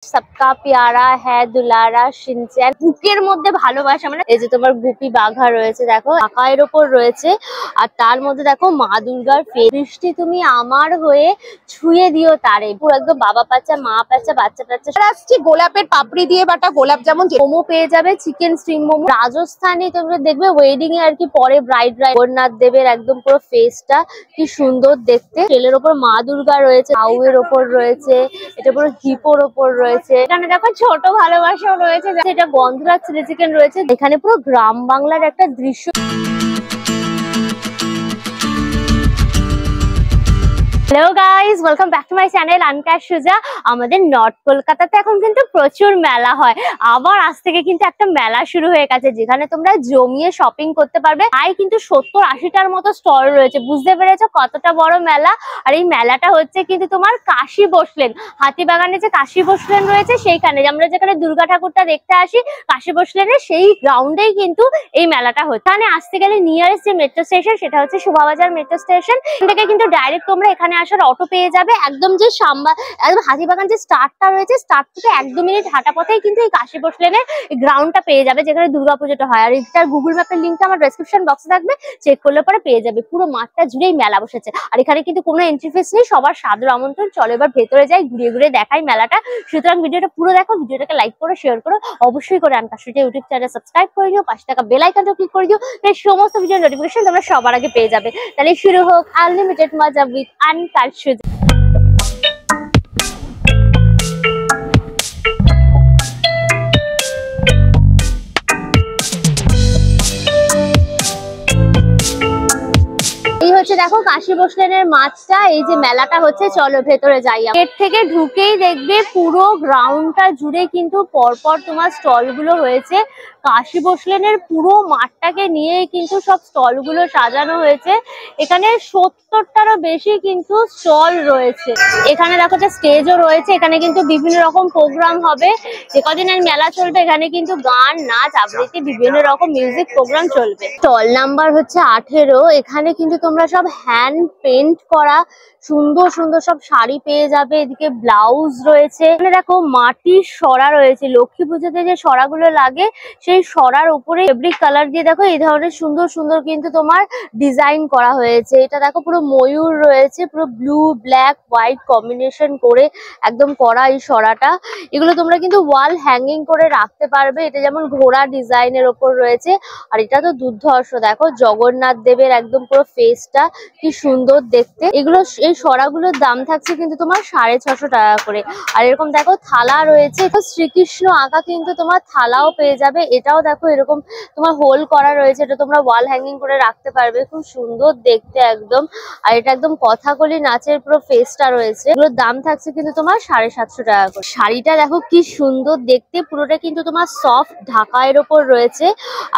सबका प्यारा है दुलारा शिनचैन বুকের মধ্যে ভালোবাসা মানে এই যে তোমার গুপি বাঘা রয়েছে দেখো আকাশের উপর রয়েছে আর তার মধ্যে দেখো মা দুর্গার বৃষ্টি তুমি আমার হয়ে ছুঁয়ে দিও তারে পুরো একদম বাবা বাচ্চা মা বাচ্চা বাচ্চা বাচ্চা আসছে গোলাপের পাপড়ি দিয়ে বাটা গোলাপ যেমন মোমো পেয়ে যাবে চিকেন স্ট্রিং মোমো রাজস্থানে তোমরা দেখবে ওয়েডিং এ আর কি পরে ব্রাইড জগন্নাথ দেবের একদম পুরো ফেসটা কি সুন্দর দেখতে তেলের ওপর মা দুর্গা রয়েছে কাউয়ের ওপর রয়েছে এটা পুরো হিপোর ওপর রয়েছে এখানে দেখো ছোট ভালোবাসাও রয়েছে যেটা গন্ধরাজ চিলি চিকেন রয়েছে এখানে পুরো গ্রাম বাংলার একটা দৃশ্য hello guys welcome back to my channel আনকাশ সুজা আমাদের নর্থ কলকাতাতে এখন কিন্তু প্রচুর মেলা হয় আবার আজ থেকে কিন্তু একটা মেলা শুরু হয়ে গেছে যেখানে তোমরা জমিয়ে শপিং করতে পারবে তাই কিন্তু 70-80টার মতো স্টল রয়েছে বুঝতে পেরেছো কতটা বড় মেলা আর এই মেলাটা হচ্ছে কিন্তু তোমার কাশী বসলেন হাতিবাগানে যে কাশী বসলেন রয়েছে সেইখানে আমরা যেখানে দুর্গা ঠাকুরটা দেখতে আসি কাশী বসলেনের সেই গ্রাউন্ডেই কিন্তু এই মেলাটা হচ্ছে এখানে আসতে গেলে নিয়ারেস্ট যে মেট্রো স্টেশন সেটা হচ্ছে শোভাবাজার মেট্রো স্টেশন এখান থেকে কিন্তু ডাইরেক্ট তোমরা এখানে আসার অটো পেয়ে যাবে একদম যে একদম হাতিবাগান যে স্টার্টটা রয়েছে স্টার্ট থেকে 1-2 মিনিট হাঁটা পথেই কিন্তু এই কাশী বসলেনের গ্রাউন্ডটা পেয়ে যাবে যেখানে দুর্গাপুজোটা হয় আর এটার গুগল ম্যাপের লিঙ্কটা আমার ডেসক্রিপশন বক্সে থাকবে চেক করলে পরে পেয়ে যাবে পুরো মাঠটা জুড়েই মেলা বসেছে আর এখানে কিন্তু কোনো এন্ট্রি ফিস নেই সবার সাদর আমন্ত্রণ চলো এবার ভেতরে যাই ঘুরিয়ে ঘুরিয়ে দেখাই মেলাটা সুতরাং ভিডিওটা পুরো দেখো ভিডিওটাকে লাইক করো শেয়ার করো অবশ্যই করে আনকাশ সুজা ইউটিউব চ্যানেল সাবস্ক্রাইব করে দিও পাশে থাকা বেল আইকনটা ক্লিক করে দিও তাই সমস্ত ভিডিও নোটিফিকেশন তোমরা সবার আগে পেয়ে যাবে তাহলে শুরু হোক আনলিমিটেড মজা উইথ আনকাশ সুজা দেখো কাশী বসলেনের মাছটা এই যে মেলাটা হচ্ছে চলো ভেতরে যাই গেট থেকে ঢুকেই দেখবে পুরো গ্রাউন্ডটা জুড়ে কিন্তু পরপর তোমার স্টল গুলো হয়েছে কাশী বসলেনের পুরো মাঠটাকে নিয়ে কিন্তু সব স্টল গুলো সাজানো হয়েছে এখানে 70টারও বেশি কিন্তু স্টল রয়েছে এখানে দেখো যে স্টেজও রয়েছে এখানে কিন্তু বিভিন্ন রকম প্রোগ্রাম হবে যে কদিনের মেলা চলবে এখানে কিন্তু গান নাচ আবৃত্তি বিভিন্ন রকম মিউজিক প্রোগ্রাম চলবে স্টল নাম্বার হচ্ছে 18 এখানে কিন্তু তোমরা সব হ্যান্ড পেন্ট করা সুন্দর সুন্দর সব শাড়ি পেয়ে যাবে এদিকে ব্লাউজ রয়েছে এখানে দেখো মাটির সরা রয়েছে লক্ষ্মী পুজোতে যে সরাগুলো লাগে সেই সরার উপরে ফেব্রিক কালার দিয়ে দেখো এই ধরনের সুন্দর সুন্দর কিন্তু তোমার ডিজাইন করা হয়েছে এটা দেখো পুরো ময়ূর রয়েছে পুরো ব্লু ব্ল্যাক হোয়াইট কম্বিনেশন করে একদম করা এই সরাটা এগুলো তোমরা কিন্তু ওয়াল হ্যাঙ্গিং করে রাখতে পারবে এটা যেমন ঘোড়া ডিজাইনের ওপর রয়েছে আর এটা তো দুর্ধর্ষ দেখো জগন্নাথ দেবের একদম পুরো ফেসটা কি সুন্দর দেখতে এগুলো এই সরাগুলোর দাম থাকছে কিন্তু তোমার 650 টাকা করে আর এরকম দেখো থালা রয়েছে তো শ্রীকৃষ্ণ আঁকা কিন্তু তোমার থালাও পেয়ে যাবে এটাও দেখো এরকম তোমার হোল করা রয়েছে এটা তোমরা ওয়াল হ্যাঙ্গিং করে রাখতে পারবে খুব সুন্দর দেখতে একদম আর এটা একদম কথাকলি নাচের পুরো ফেসটা রয়েছে এগুলোর দাম থাকছে কিন্তু তোমার 750 টাকা করে শাড়িটা দেখো কি সুন্দর দেখতে পুরোটা কিন্তু তোমার সফট ঢাকায়ের ওপর রয়েছে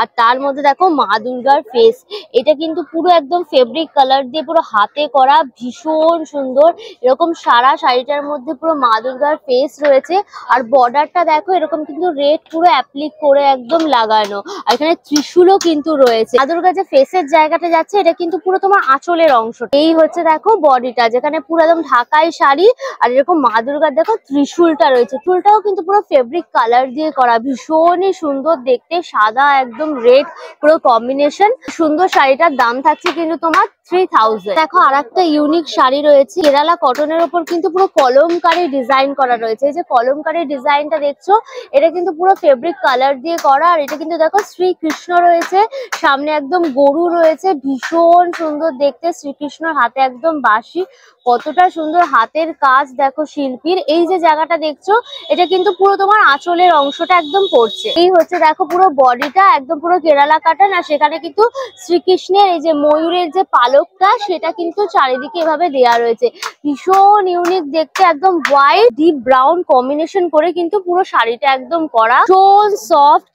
আর তার মধ্যে দেখো মা দুর্গার ফেস এটা কিন্তু পুরো একদম ফেব্রিক কালার দিয়ে পুরো হাতে করা ভীষণ সুন্দর এরকম সারা শাড়িটার মধ্যে পুরো মা দুর্গার ফেস রয়েছে আর বর্ডারটা দেখো এরকম কিন্তু রেড পুরো অ্যাপ্লিক করে একদম লাগানো আর এখানে ত্রিশূলও কিন্তু রয়েছে মা দুর্গার যে ফেসের জায়গাটা যাচ্ছে এটা কিন্তু পুরো তোমার আঁচলের অংশ এই হচ্ছে দেখো বডিটা যেখানে পুরো একদম ঢাকাই শাড়ি আর এরকম মা দুর্গার দেখো ত্রিশূলটা রয়েছে ত্রিশূলটাও কিন্তু পুরো ফেব্রিক কালার দিয়ে করা ভীষণই সুন্দর দেখতে সাদা একদম রেড পুরো কম্বিনেশন সুন্দর শাড়িটার দাম থাকছে কিন্তু তোমার 3000 দেখো আরেকটা ইউনিক শাড়ি রয়েছে কেরালা কটনের উপর কিন্তু পুরো কলমকারী ডিজাইন করা রয়েছে এই যে কলমকারী ডিজাইনটা দেখছো এটা কিন্তু পুরো ফেব্রিক কালার দিয়ে করা আর এটা কিন্তু দেখো শ্রীকৃষ্ণ রয়েছে সামনে একদম গরু রয়েছে ভীষণ সুন্দর দেখতে শ্রীকৃষ্ণর হাতে একদম বাঁশি কতটা সুন্দর হাতের কাজ দেখো শিল্পীর এই যে জায়গাটা দেখছো এটা কিন্তু পুরো তোমার আঁচলের অংশটা একদম পড়ছে এই হচ্ছে দেখো পুরো বডিটা একদম পুরো কেরালা কাটান আর সেখানে কিন্তু শ্রীকৃষ্ণের এই যে ময়ূরের যে পালকটা সেটা কিন্তু চারিদিকে এভাবে দেয়া রয়েছে ভীষণ ইউনিক দেখতে একদম হোয়াইট ডিপ ব্রাউন কম্বিনেশন করে কিন্তু পুরো শাড়িটা একদম করা ভীষণ সফট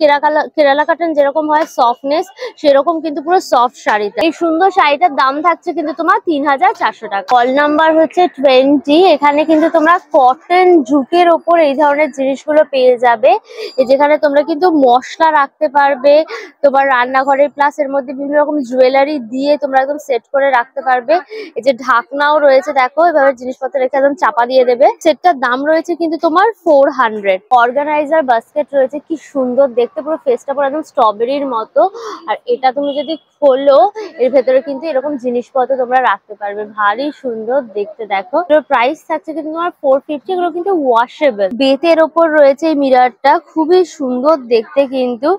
কেরালা কাটান যেরকম হয় সফটনেস সেরকম কিন্তু পুরো সফট শাড়িটা এই সুন্দর শাড়িটার দাম থাকছে কিন্তু তোমার 3400 টাকা কল নাম্বার হচ্ছে 20 এখানে কিন্তু তোমরা কটন জুটের ওপর এই ধরনের জিনিসগুলো পেয়ে যাবে যেখানে তোমরা কিন্তু মশলা রাখতে পারবে তোমার রান্নাঘরের প্লাস এর মধ্যে বিভিন্ন রকম জুয়েলারি দিয়ে তোমরা একদম সেট করে রাখতে পারবে। এই যে ঢাকনাও রয়েছে দেখো, এভাবে জিনিসপত্র রেখে একদম চাপা দিয়ে দেবে। সেটটার দাম রয়েছে কিন্তু তোমার 400। অর্গানাইজার বাস্কেট রয়েছে, কি সুন্দর দেখতে, পুরো ফেসটা পুরো একদম স্ট্রবেরির মতো। আর এটা তুমি যদি খোলো, এর ভেতরে কিন্তু এরকম জিনিসপত্র তোমরা রাখতে পারবে, ভারী সুন্দর দেখতে। দেখো প্রাইস থাকছে কিন্তু তোমার 450। এগুলো কিন্তু ওয়াশেবল, বেতের ওপর রয়েছে এই মিররটা, খুবই সুন্দর দেখতে কিন্তু।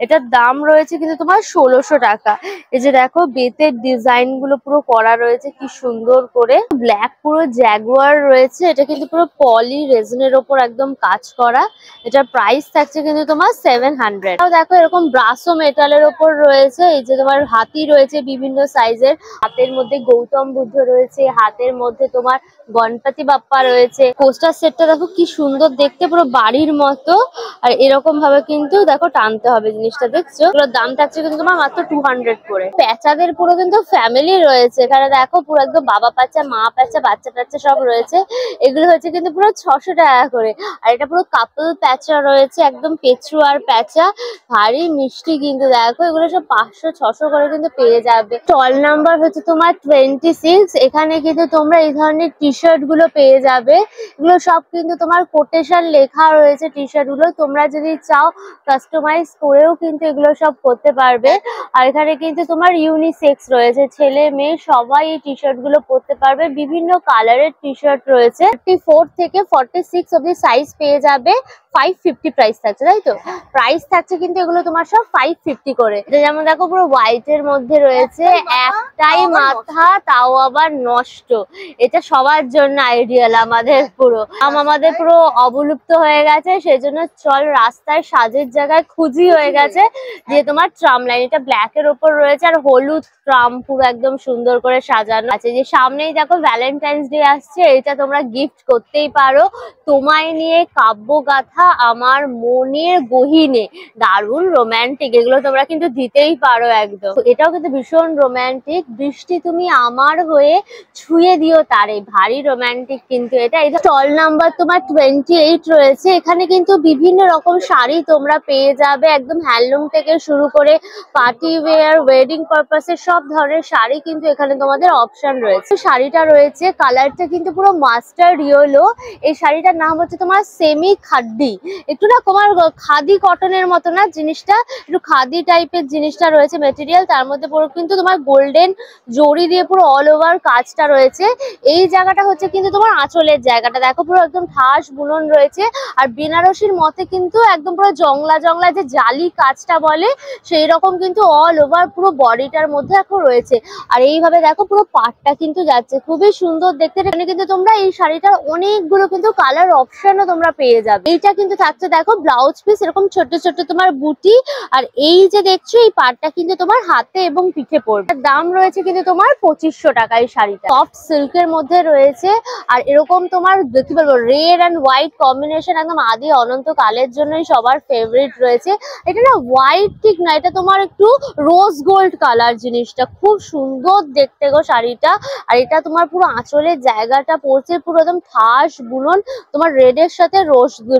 এটার দাম রয়েছে কিন্তু তোমার 1600 টাকা। এই যে দেখো বেতের ডিজাইন গুলো পুরো করা রয়েছে কি সুন্দর করে, ব্ল্যাক পুরো জ্যাগুয়ার রয়েছে। এটা কিন্তু পুরো পলি রেজনের ওপর একদম কাজ করা। এটার প্রাইস থাকছে কিন্তু তোমার 700। দেখো এরকম ব্রাসো মেটালের ওপর রয়েছে। এই যে তোমার হাতি রয়েছে বিভিন্ন সাইজের, হাতের মধ্যে গৌতম বুদ্ধ রয়েছে, হাতের মধ্যে তোমার গণপতি বাপ্পা রয়েছে। পোস্টার সেটটা দেখো কি সুন্দর দেখতে, পুরো বাড়ির মতো। আর এরকম ভাবে কিন্তু দেখো টানতে হবে জিনিসটা, দেখছো? এগুলোর দাম থাকছে কিন্তু তোমার মাত্র 200 করে। প্যাচাদের পুরো কিন্তু ফ্যামিলি রয়েছে এখানে, দেখো পুরো একদম বাবা প্যাচা, মা প্যাচা, বাচ্চা প্যাচা সব রয়েছে। এগুলো হচ্ছে কিন্তু পুরো 600 টাকা করে। আর এটা পুরো কাপল প্যাচা রয়েছে, একদম পেচুয়ার প্যাচা, ভারী মিষ্টি কিন্তু। দেখো এগুলো সব 500-600 করে কিন্তু পেয়ে যাবে। স্টল নাম্বার হচ্ছে তোমার 26। এখানে কিন্তু তোমরা এই ধরনের টি শার্ট গুলো পেয়ে যাবে। এগুলো সব কিন্তু তোমার কোটেশন লেখা রয়েছে টি শার্ট গুলো, তোমরা যদি চাও কাস্টমাইজ করেও কিন্তু এগুলো সব করতে পারবে। আর এখানে কিন্তু তোমার ইউনিসেক্স রয়েছে, ছেলে মেয়ে সবাই এই টি শার্ট গুলো পরতে পারবে। বিভিন্ন কালারের টি শার্ট রয়েছে, 34 থেকে 46 অব্দি সাইজ পেয়ে যাবে। 550 প্রাইস থাকছে, তাই তো? প্রাইস থাকছে কিন্তু এগুলো তোমার সব 550 করে। যেমন দেখো পুরো হোয়াইট এর মধ্যে রয়েছে, একটাই মাথা, তাও আবার নষ্ট। এটা সবার জন্য আইডিয়াল। আমাদের পুরো আমাদের পুরো অবলুপ্ত হয়ে গেছে, সেজন্য চল রাস্তায় সাজের জায়গায় খুঁজি হয়ে গেছে। দিয়ে তোমার ট্রাম লাইন, এটা ব্ল্যাক এর ওপর রয়েছে, আর হলুদ ট্রাম পুরো একদম সুন্দর করে সাজানো আছে। যে সামনেই দেখো ভ্যালেন্টাইন্স ডে আসছে, এটা তোমরা গিফট করতেই পারো। তোমায় নিয়ে কাব্যগাথা আমার মনের গহীনে, দারুণ রোমান্টিক। এগুলো তোমরা কিন্তু দিতেই পারো একদম। এটাও কিন্তু ভীষণ রোমান্টিক। বৃষ্টি তুমি আমার হয়ে ছুঁয়ে দিও তারে, ভারী রোমান্টিক কিন্তু এটা। স্টল নাম্বার তোমার 28 রয়েছে। এখানে কিন্তু বিভিন্ন রকম শাড়ি তোমরা পেয়ে যাবে, একদম হ্যান্ডলুম থেকে শুরু করে পার্টি ওয়্যার, ওয়েডিং পারপাসে সব ধরনের শাড়ি কিন্তু এখানে তোমাদের অপশন রয়েছে। শাড়িটা রয়েছে, কালারটা কিন্তু পুরো মাস্টার্ড ইয়েলো। এই শাড়িটার নাম হচ্ছে তোমার সেমি খাদ্দি। একটু না তোমার খাদি কটনের মতো না জিনিসটা, একটু খাদি টাইপের জিনিসটা রয়েছে মেটেরিয়াল। তার মধ্যে পুরো কিন্তু তোমার গোল্ডেন জড়ি দিয়ে পুরো অল ওভার কাজটা রয়েছে। এই জায়গাটা হচ্ছে কিন্তু তোমার আঁচলের জায়গাটা, দেখো পুরো একদম ঠাস বুনন রয়েছে। আর বেনারসির মতে কিন্তু একদম পুরো জংলা জংলা যে জালি কাজটা বলে, সেই রকম কিন্তু অল ওভার পুরো বডিটার মধ্যে এখন রয়েছে। আর এইভাবে দেখো পুরো পাটটা কিন্তু যাচ্ছে, খুবই সুন্দর দেখতে। এখানে কিন্তু তোমরা এই শাড়িটার অনেকগুলো কিন্তু কালার অপশনও তোমরা পেয়ে যাবে। এইটা কিন্তু থাকছে দেখো ব্লাউজ পিস, এরকম ছোট ছোট তোমার বুটি। আর এই যে দেখছো এই পাটটা কিন্তু তোমার হাতে এবং পিঠে পড়বে। দাম রয়েছে কিন্তু তোমার 2500 টাকা। এই শাড়িটা সফট সিল্কের মধ্যে রয়েছে। আর এরকম তোমার কি বলবো, রেড অ্যান্ড হোয়াইট কম্বিনেশন একদম আদি অনন্ত কালের জন্যই সবার ফেভারিট রয়েছে। এটা না হোয়াইট ঠিক না, এটা তোমার একটু রোজ গোল্ড কালার, জিনিসটা খুব সুন্দর দেখতে গো শাড়িটা। আর এটা তোমার পুরো আঁচলের জায়গাটা পড়ছে পুরো একদম ঠাস বুনন, তোমার রেড এর সাথে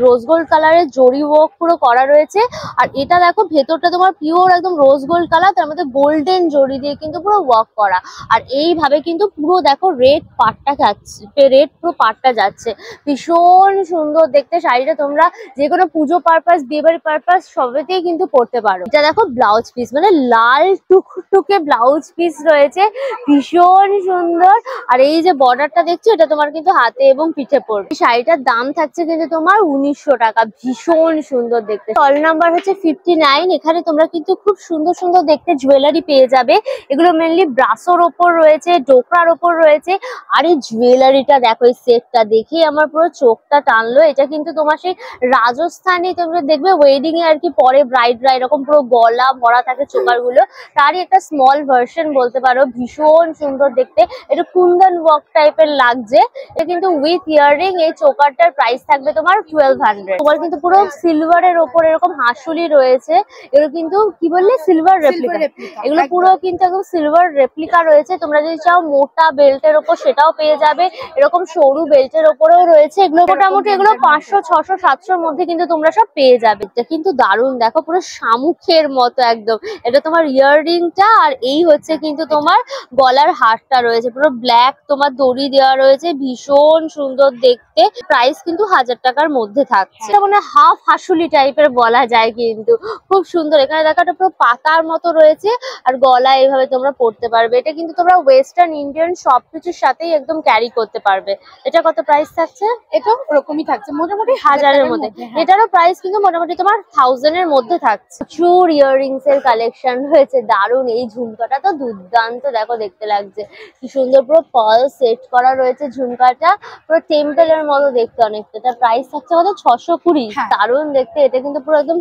রোজ গোল্ড কালারের জরি ওয়ার্ক পুরো করা রয়েছে। আর এটা দেখো ভেতরটা তোমার পিওর একদম রোজ গোল্ড কালার, তার মধ্যে গোল্ডেন জরি দিয়ে কিন্তু পুরো ওয়ার্ক করা। আর এইভাবে কিন্তু পুরো দেখো রেড পাটটা যাচ্ছে, রেড পুরো পাটটা যাচ্ছে, ভীষণ সুন্দর দেখতে শাড়িটা। তোমরা যে কোনো পুজো পারপাস, বিয়েবাড়ি পারপাস সবেতেই কিন্তু পরতে পারো। এটা দেখো ব্লাউজ পিস, মানে লাল টুকটুকে ব্লাউজ পিস রয়েছে, ভীষণ সুন্দর। আর এই যে বর্ডারটা দেখছো, এটা তোমার কিন্তু হাতে এবং পিঠে পড়বে। শাড়িটার দাম থাকছে কিন্তু তোমার 1900 টাকা, ভীষণ সুন্দর দেখতে। স্টল নাম্বার হচ্ছে 59। এখানে তোমরা কিন্তু খুব সুন্দর সুন্দর দেখতে জুয়েলারি পেয়ে যাবে। এগুলো মেনলি ব্রাসোর ওপর রয়েছে, ডোকরার ওপর রয়েছে। আর এই জুয়েলারিটা দেখো, এই সেটটা দেখে আমার পুরো চোখটা টানলো। এটা কিন্তু তোমার সেই রাজস্থানী তোমরা দেখবে ওয়েডিং এ আর কি পরে ব্রাইডরা এরকম পুরো গলা ভরা থাকে চোকার গুলো, তারই একটা স্মল ভার্সন বলতে পারো। ভীষণ সুন্দর দেখতে, এটা কুন্দন ওয়ার্ক টাইপের লাগছে। এটা কিন্তু উইথ ইয়াররিং। এই চোকারটার প্রাইস থাকবে তোমার 1200। তোমার কিন্তু পুরো সিলভারের ওপর এরকম হাঁসুলি রয়েছে। এগুলো কিন্তু কি বললে, সিলভার রেপ্লিকা। এগুলো পুরো কিন্তু একদম সিলভার রেপ্লিকা রয়েছে। তোমরা যদি চাও মোটা বেল্টের ওপর সেটাও পেয়ে যাবে, এরকম সরু বেল্টের ওপরেও রয়েছে। এগুলো মোটামুটি এগুলো 500, 600, 700 মধ্যে কিন্তু তোমরা সব পেয়ে যাবে। এটা কিন্তু দারুণ, দেখো পুরো শামুকের মতো একদম। এটা তোমার ইয়াররিংটা, আর এই হচ্ছে কিন্তু তোমার তোমার গলার হারটা রয়েছে, পুরো ব্ল্যাক তোমার দড়ি দেওয়া রয়েছে, ভীষণ সুন্দর দেখতে। প্রাইস কিন্তু 1000 টাকার মধ্যে থাকছে। এটা মানে হাফ হাসুলি টাইপের বলা যায়, কিন্তু খুব সুন্দর। এখানে দেখো এটা পুরো পাতার মতো রয়েছে, আর গলা এইভাবে তোমরা পরতে পারবে। এটা কিন্তু তোমরা ওয়েস্টার্ন ইন্ডিয়ান সবকিছুর সাথেই একদম ক্যারি করতে পারবে। এটা কত প্রাইস থাকছে? এটাও ওরকমই থাকছে, মোটামুটি 1000 এর মধ্যে। হ্যাঁ। এটারও প্রাইস কিন্তু মোটামুটি তোমার 1000 এর মধ্যে থাকছে। প্রচুর ইয়াররিংস এর কালেকশন রয়েছে, দারুন। এই ঝুমকাটা তো দুর্দান্ত, দেখো দেখতে লাগছে কি সুন্দর, পুরো পার্ল সেট করা রয়েছে ঝুমকাটা, পুরো টেম্পলের মতো দেখতে অনেকটা। তার প্রাইস থাকছে কত? 620। দারুন দেখতে। এটা কিন্তু পুরো একদম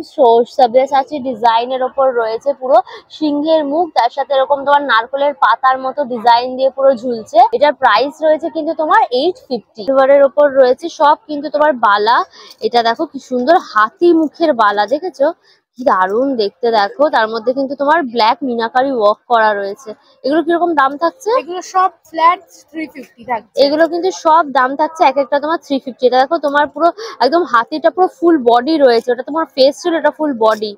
সব্যসাচী ডিজাইনের ওপর রয়েছে, পুরো সিংহের মুখ, তার সাথে এরকম তোমার নারকেলের পাতার মতো ডিজাইন দিয়ে পুরো ঝুলছে। এটার প্রাইস রয়েছে কিন্তু তোমার 850। সিলভারের ওপর রয়েছে সব কিন্তু তোমার বালা। এটা দেখো কি সুন্দর হাতি মুখের বালা, দেখেছো কি দারুন দেখতে। দেখো তার মধ্যে কিন্তু তোমার ব্ল্যাক মিনাকারি ওয়ার্ক করা রয়েছে। এগুলো কিরকম দাম থাকছে? এগুলো সব ফ্ল্যাট 350 থাকছে। এগুলো কিন্তু সব দাম থাকছে এক একটা তোমার 350। এটা দেখো তোমার পুরো একদম হাতিটা পুরো ফুল বডি রয়েছে, ওটা তোমার ফেস ছিল, এটা ফুল বডি,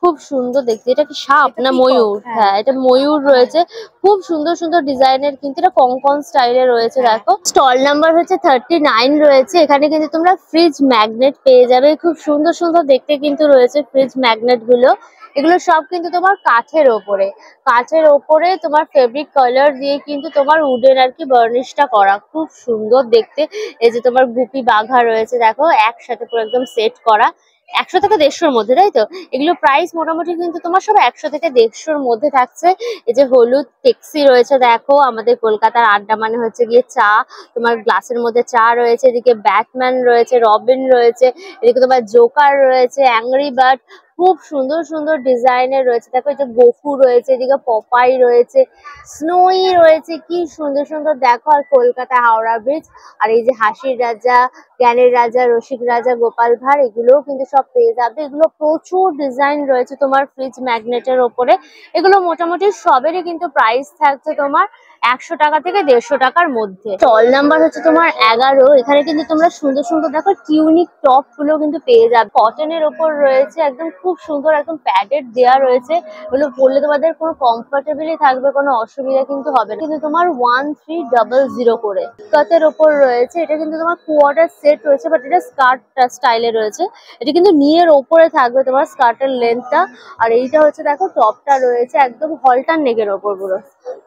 খুব সুন্দর দেখতে। এটা কি সাপ না ময়ূর? হ্যাঁ, এটা ময়ূর রয়েছে। খুব সুন্দর সুন্দর ডিজাইনের, কিন্তু এটা কঙ্কন স্টাইলে রয়েছে। দেখো স্টল নাম্বার হচ্ছে 39 রয়েছে। এখানে কিন্তু তোমরা ফ্রিজ ম্যাগনেট পেয়ে যাবে, খুব সুন্দর সুন্দর দেখতে কিন্তু রয়েছে ফ্রিজ ম্যাগনেট গুলো। এগুলো সব কিন্তু তোমার কাঠের ওপরে তোমার ফেব্রিক কালার দিয়ে কিন্তু তোমার উডেন আর কি বার্নিশটা করা, খুব সুন্দর দেখতে। এই যে তোমার গুপি বাঘা রয়েছে, দেখো একসাথে পুরো একদম সেট করা। 100 থেকে 150-র মধ্যে, তাই তো? এগুলো প্রাইস মোটামুটি কিন্তু তোমার সব 100 থেকে 150-র মধ্যে থাকছে। এই যে হলুদ ট্যাক্সি রয়েছে, দেখো আমাদের কলকাতার আড্ডা মানে হচ্ছে গিয়ে চা, তোমার গ্লাসের মধ্যে চা রয়েছে। এদিকে ব্যাটম্যান রয়েছে, রবিন রয়েছে, এদিকে তোমার জোকার রয়েছে, অ্যাংরি বার্ড, খুব সুন্দর সুন্দর ডিজাইনের রয়েছে। দেখো এই যে গোফু রয়েছে, এদিকে পপাই রয়েছে, স্নোই রয়েছে, কি সুন্দর সুন্দর দেখো। আর কলকাতা হাওড়া ব্রিজ, আর এই যে হাসির রাজা, জ্ঞানের রাজা, রসিক রাজা, গোপাল ভাঁড়, এগুলোও কিন্তু সব পেয়ে যাবে। এগুলো প্রচুর ডিজাইন রয়েছে তোমার ফ্রিজ ম্যাগনেটের ওপরে। এগুলো মোটামুটি সবেরই কিন্তু প্রাইস থাকছে তোমার 100 টাকা থেকে 150 টাকার মধ্যে। স্টল নাম্বার হচ্ছে তোমার 11। এখানে কিন্তু তোমরা সুন্দর সুন্দর দেখো টিউনিক টপ গুলো কিন্তু পেয়ে যাবে, কটনের ওপর রয়েছে, একদম খুব সুন্দর, একদম প্যাডেড দেওয়া রয়েছে। এগুলো পরলে তোমাদের কোনো কমফোর্টেবলই থাকবে, কোনো অসুবিধা কিন্তু হবে না। কিন্তু তোমার 1300 করে স্কার্টের ওপর রয়েছে। এটা কিন্তু তোমার কোয়ার্টার সেট রয়েছে, বাট এটা স্কার্ট স্টাইলে রয়েছে। এটা কিন্তু নিয়ের ওপরে থাকবে তোমার স্কার্টের লেন্থটা। আর এইটা হচ্ছে দেখো টপটা রয়েছে একদম হলটার নেকের ওপর,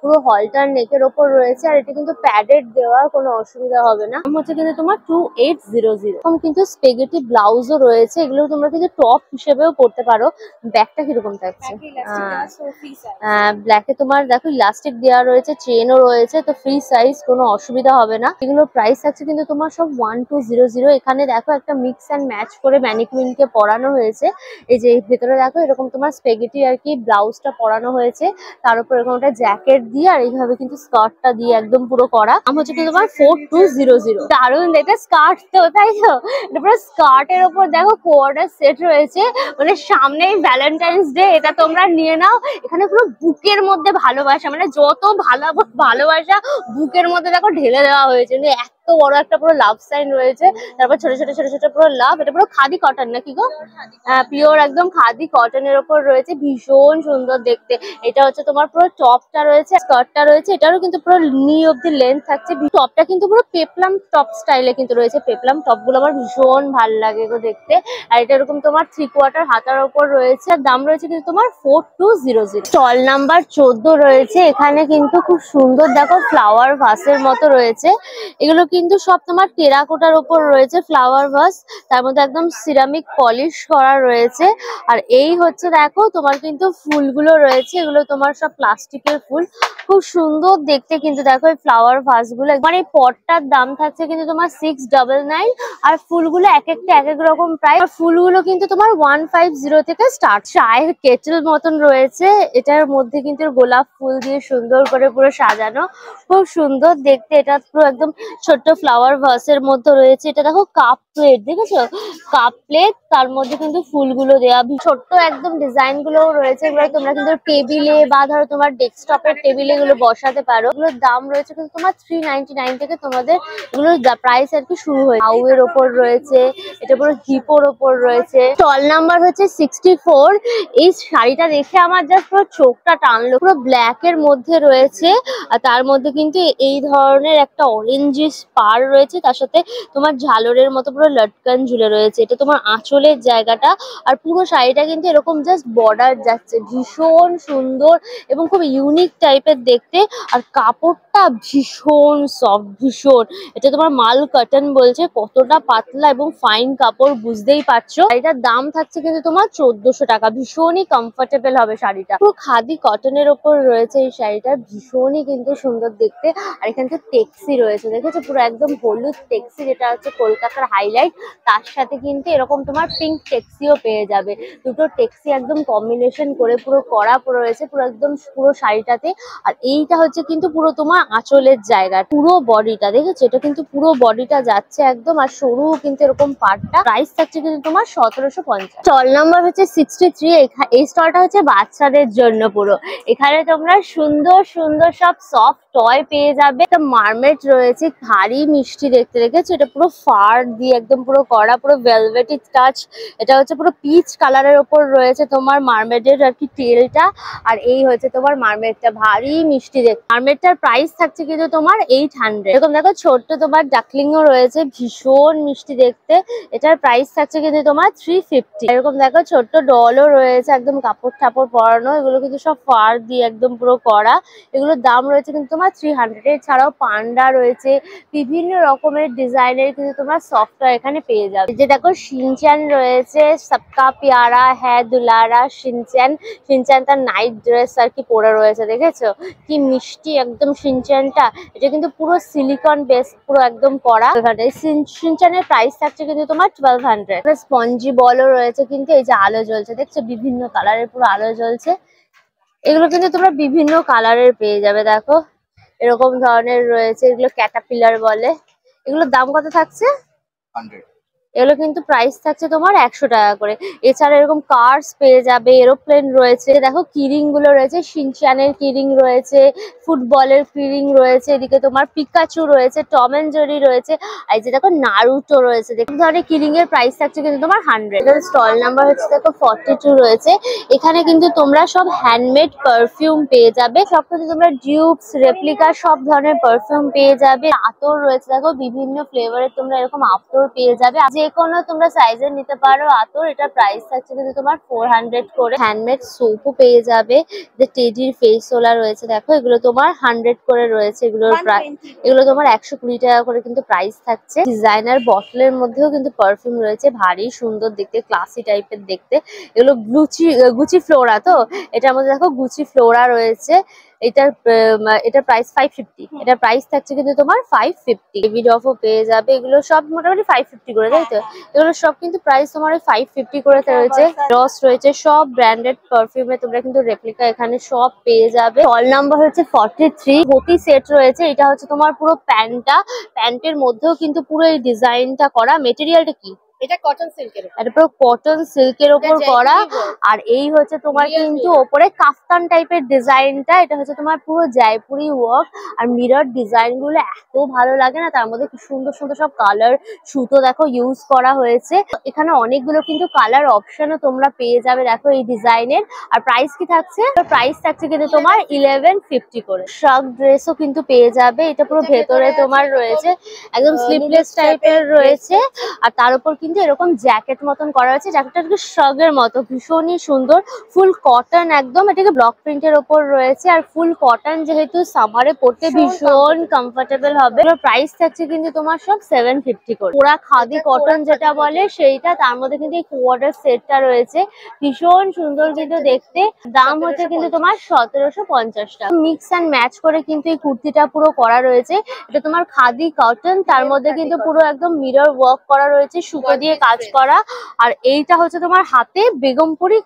পুরো হলটার নেকের ওপর রয়েছে। আর এটা কিন্তু প্যাডেড দেওয়া, কোনো অসুবিধা হবে না। হচ্ছে কিন্তু তোমার 2800। এরকম কিন্তু স্পেগেটি ব্লাউজও রয়েছে, এগুলো তোমরা কিন্তু টপ হিসেবেও পরতে পারো। ব্যাগটা কিরকম থাকছে? ব্ল্যাকে তোমার দেখো ইলাস্টিক দেওয়া রয়েছে, চেনও রয়েছে, তো ফ্রি সাইজ, কোনো অসুবিধা হবে না। এগুলোর প্রাইস থাকছে কিন্তু তোমার সব 1200। এখানে দেখো একটা মিক্স অ্যান্ড ম্যাচ করে ম্যানিকুইনকে পরানো হয়েছে। এই যে ভেতরে দেখো এরকম তোমার স্পেগেটি আর কি ব্লাউজটা পরানো হয়েছে, তার উপর এরকম একটা জ্যাকেট দিয়ে, আর এইভাবে কিন্তু স্কার্টটা দিয়ে একদম পুরো করা। দাম হচ্ছে কিন্তু তোমার 4200। দারুণ দেখতে স্কার্ট তো, তাই তো? এটা পুরো স্কার্টের উপর দেখো কোয়ার্টার সেট রয়েছে, মানে সামনেই ভ্যালেন্টাইন্স ডে, এটা তোমরা নিয়ে নাও। এখানে পুরো বুকের মধ্যে ভালোবাসা, মানে যত ভালোবাসা বুকের মধ্যে দেখো ঢেলে দেওয়া হয়েছে। এত বড় একটা পুরো লাভ সাইন রয়েছে, তারপর ছোট ছোট ছোট ছোট পুরো লাভ। এটা পুরো খাদি কটন নাকি গো? পিওর একদম খাদি কটনের ওপর রয়েছে, ভীষণ সুন্দর দেখতে। এটা হচ্ছে তোমার পুরো টপটা রয়েছে, স্কার্টটা রয়েছে, এটারও কিন্তু পুরো নি অব্দি লেন্থ থাকছে। টপটা কিন্তু পুরো পেপলাম টপ স্টাইলে কিন্তু রয়েছে। পেপলাম টপ গুলো আমার ভীষণ ভালো লাগে গো দেখতে। আর এটা এরকম তোমার 3/4 হাতার ওপর রয়েছে। আর দাম রয়েছে কিন্তু তোমার 4200। স্টল নাম্বার 14 রয়েছে। এখানে কিন্তু খুব সুন্দর দেখো ফ্লাওয়ার ভাসের মতো রয়েছে। এগুলো কিন্তু সব তোমার টেরাকোটার ওপর রয়েছে ফ্লাওয়ার ভাস, তার মধ্যে একদম সিরামিক পলিশ করা রয়েছে। আর এই হচ্ছে দেখো তোমার কিন্তু ফুলগুলো রয়েছে, এগুলো তোমার সব প্লাস্টিকের ফুল, খুব সুন্দর দেখতে কিন্তু। দেখো এই ফ্লাওয়ার ভাস গুলো, মানে এই পটটার দাম থাকছে কিন্তু তোমার 699। আর ফুলগুলো এক একটা এক এক রকম প্রাইস। ফুলগুলো কিন্তু তোমার 150 থেকে স্টার্ট। চায়ের কেটেল মতন রয়েছে, এটার মধ্যে কিন্তু গোলাপ ফুল দিয়ে সুন্দর করে পুরো সাজানো, খুব সুন্দর দেখতে। এটা পুরো একদম ছোট্ট ছোট ফ্লাওয়ার ভাসের মধ্যে রয়েছে। এটা দেখো কাপ প্লেট, দেখেছো কাপ প্লেট, তার মধ্যে কিন্তু ফুলগুলো দেওয়া, ছোট্ট একদম ডিজাইন গুলো রয়েছে। এগুলো তোমরা কিন্তু টেবিলে বা ধরো তোমার ডেস্কটপের টেবিলে এগুলো বসাতে পারো। এগুলোর দাম রয়েছে কিন্তু তোমার 399 থেকে তোমাদের এগুলো প্রাইস আর কি শুরু হয়েছে। হাউ এর ওপর রয়েছে, এটা পুরো হিপোর ওপর রয়েছে। স্টল নাম্বার হচ্ছে 64। এই শাড়িটা দেখে আমার জাস্ট পুরো চোখটা টানলো। পুরো ব্ল্যাক এর মধ্যে রয়েছে, আর তার মধ্যে কিন্তু এই ধরনের একটা অরেঞ্জিস পার রয়েছে, তার সাথে তোমার ঝালরের মতো পুরো লটকান ঝুলে রয়েছে। এটা তোমার আঁচলের জায়গাটা, আর পুরো শাড়িটা কিন্তু এরকম জাস্ট বর্ডার যাচ্ছে, ভীষণ সুন্দর এবং খুব ইউনিক টাইপের দেখতে। আর কাপড়টা ভীষণ সফট, ভীষণ। এটা তোমার মাল কটন বলছে, কতটা পাতলা এবং ফাইন কাপড় বুঝতেই পারছো। শাড়িটার দাম থাকছে কিন্তু তোমার 1400 টাকা। ভীষণই কমফোর্টেবল হবে শাড়িটা। পুরো খাদি কটনের ওপর রয়েছে এই শাড়িটা, ভীষণই কিন্তু সুন্দর দেখতে। আর এখানে তো টেক্সি রয়েছে, দেখেছো পুরো একদম হলুদ টেক্সি, যেটা হচ্ছে কলকাতার হাইলাইট। তার সাথে কিন্তু এরকম তোমার পিঙ্ক টেক্সিও পেয়ে যাবে। দুটো টেক্সি একদম কম্বিনেশন করে পুরো করা রয়েছে পুরো একদম পুরো শাড়িটাতে। আর এইটা হচ্ছে কিন্তু পুরো তোমার আঁচলের জায়গা, পুরো বডিটা দেখেছো, এটা কিন্তু পুরো বডিটা যাচ্ছে একদম। আর সরু কিন্তু এরকম পাটটা। প্রাইস থাকছে কিন্তু তোমার 1750। স্টল নাম্বার হচ্ছে 63। এই স্টলটা হচ্ছে বাচ্চাদের জন্য পুরো। এখানে তোমরা সুন্দর সুন্দর সব সফট টয় পেয়ে যাবে। একটা মার্মেড রয়েছে, ভারী মিষ্টি দেখতে, দেখেছো এটা পুরো ফার দিয়ে একদম পুরো করা, পুরো ভেলভেটি টাচ। এটা হচ্ছে পুরো পিচ কালারের ওপর রয়েছে তোমার মার্মেডের আর কি টেলটা। আর এই হচ্ছে তোমার মার্মেডটা, ভারী মিষ্টি দেখতে। মার্মেডটার প্রাইস থাকছে কিন্তু তোমার 800। এরকম দেখো ছোট্ট তোমার ডাকলিংও রয়েছে, ভীষণ মিষ্টি দেখতে। এটার প্রাইস থাকছে কিন্তু তোমার 350। এরকম দেখো ছোট্ট ডলও রয়েছে, একদম কাপড় টাপড় পরানো। এগুলো কিন্তু সব ফার দিয়ে একদম পুরো করা। এগুলোর দাম রয়েছে কিন্তু তোমার 300। এছাড়াও পান্ডা রয়েছে, বিভিন্ন রকমের ডিজাইনের কিন্তু তোমরা সফটওয়্যার এখানে পেয়ে যাবে। যে দেখো শিনচ্যান রয়েছে, সবকা প্যারা হ্যাঁ দুলারা শিনচ্যান। শিনচ্যান তার নাইট ড্রেস আর কি পরে রয়েছে, দেখেছো কি মিষ্টি একদম শিনচ্যানটা। এটা কিন্তু পুরো সিলিকন বেস পুরো একদম করা। শিনচ্যানের প্রাইস থাকছে কিন্তু তোমার 1200। স্পঞ্জি বলও রয়েছে কিন্তু, এই যে আলো জ্বলছে দেখছো, বিভিন্ন কালারের পুরো আলো জ্বলছে। এগুলো কিন্তু তোমরা বিভিন্ন কালারের পেয়ে যাবে। দেখো এরকম ধরনের রয়েছে, এগুলো ক্যাটাপিলার বলে। এগুলোর দাম কত থাকছে? 100। এগুলো কিন্তু প্রাইস থাকছে তোমার 100 টাকা করে। এছাড়া এরকম কার্স পেয়ে যাবে, এরোপ্লেন রয়েছে, দেখো কিরিং গুলো রয়েছে, শিনচ্যানের কিরিং রয়েছে, ফুটবলের কিরিং রয়েছে, এদিকে তোমার পিকাচু রয়েছে, টম এন্ড জেরি রয়েছে, আর এই যে দেখো নারুটো রয়েছে। দেখো ধরনের কিরিং এর প্রাইস থাকছে কিন্তু তোমার 100। এখানে স্টল নাম্বার হচ্ছে দেখো 42 রয়েছে। এখানে কিন্তু তোমরা সব হ্যান্ডমেড পারফিউম পেয়ে যাবে। সব কিন্তু তোমরা ডিউপস, রেপ্লিকা সব ধরনের পারফিউম পেয়ে যাবে। আতর রয়েছে, দেখো বিভিন্ন ফ্লেভারের তোমরা এরকম আতর পেয়ে যাবে। যে কোনো তোমরা সাইজের নিতে পারো আতর। এটা প্রাইস থাকছে কিন্তু তোমার 400 করে। হ্যান্ডমেড সোপও পেয়ে যাবে, যে টেডির ফেস ওলা রয়েছে, দেখো এগুলো তোমার 100 করে রয়েছে। এগুলো তোমার 120 টাকা করে কিন্তু প্রাইস থাকছে। ডিজাইনার বটলের মধ্যেও কিন্তু পারফিউম রয়েছে, ভারী সুন্দর দেখতে, ক্লাসি টাইপের দেখতে। এগুলো গুচি ফ্লোরা, তো এটার মধ্যে দেখো গুচি ফ্লোরা রয়েছে। এটার প্রাইস 550। এটা প্রাইস থাকছে কিন্তু তোমার 550। ডেভিড অফও পেয়ে যাবে। এগুলো সব মোটামুটি 550 করে, তাই তো? এগুলো সব কিন্তু প্রাইস তোমার 550 করে রয়েছে। রস রয়েছে, সব ব্র্যান্ডেড পারফিউমে তোমরা কিন্তু রেপ্লিকা এখানে সব পেয়ে যাবে। স্টল নাম্বার হচ্ছে 43। ধুতি সেট রয়েছে, এটা হচ্ছে তোমার পুরো প্যান্টের মধ্যেও কিন্তু পুরো এই ডিজাইনটা করা। মেটেরিয়ালটা কি? এটা কটন সিল্কের। এটা পুরো কটন সিল্কের ওপর করা। আর এই হচ্ছে তোমার কিন্তু ওপরে কাফতান টাইপের ডিজাইনটা। এটা হচ্ছে তোমার পুরো জয়পুরি ওয়ার্ক। আর মিরর ডিজাইন গুলো এত ভালো লাগে না, তার মধ্যে কি সুন্দর সুন্দর সব কালার সুতো দেখো ইউজ করা হয়েছে। এখানে অনেকগুলো কিন্তু কালার অপশনও তোমরা পেয়ে যাবে দেখো এই ডিজাইনের। আর প্রাইস কি থাকছে? প্রাইস থাকছে কিন্তু তোমার 1150 করে। শ্রাগ ড্রেসও কিন্তু পেয়ে যাবে। এটা পুরো ভেতরে তোমার রয়েছে একদম স্লিপলেস টাইপের রয়েছে, আর তার উপর কিন্তু এরকম জ্যাকেট মতন করা হয়েছে। জ্যাকেটটা একটু শ্রাগের মতো, ভীষণই সুন্দর। ফুল কটন একদম, এটাকে ব্লক প্রিন্টের ওপর রয়েছে। আর ফুল কটন যেহেতু সামারে পড়তে ভীষণ কমফোর্টেবল হবে। প্রাইস থাকছে কিন্তু তোমার সব 750 করে। পুরা খাদি কটন যেটা বলে সেইটা, তার মধ্যে কিন্তু এই কোয়ার্টার সেটটা রয়েছে, ভীষণ সুন্দর কিন্তু দেখতে। দাম হচ্ছে কিন্তু তোমার 1750 টাকা। মিক্স অ্যান্ড ম্যাচ করে কিন্তু এই কুর্তিটা পুরো করা রয়েছে। এটা তোমার খাদি কটন, তার মধ্যে কিন্তু পুরো একদম মিরর ওয়ার্ক করা রয়েছে, সুতো দিয়ে দিয়ে কাজ করা। আর এইটা হচ্ছে তোমার হাতে বেগমপুরি,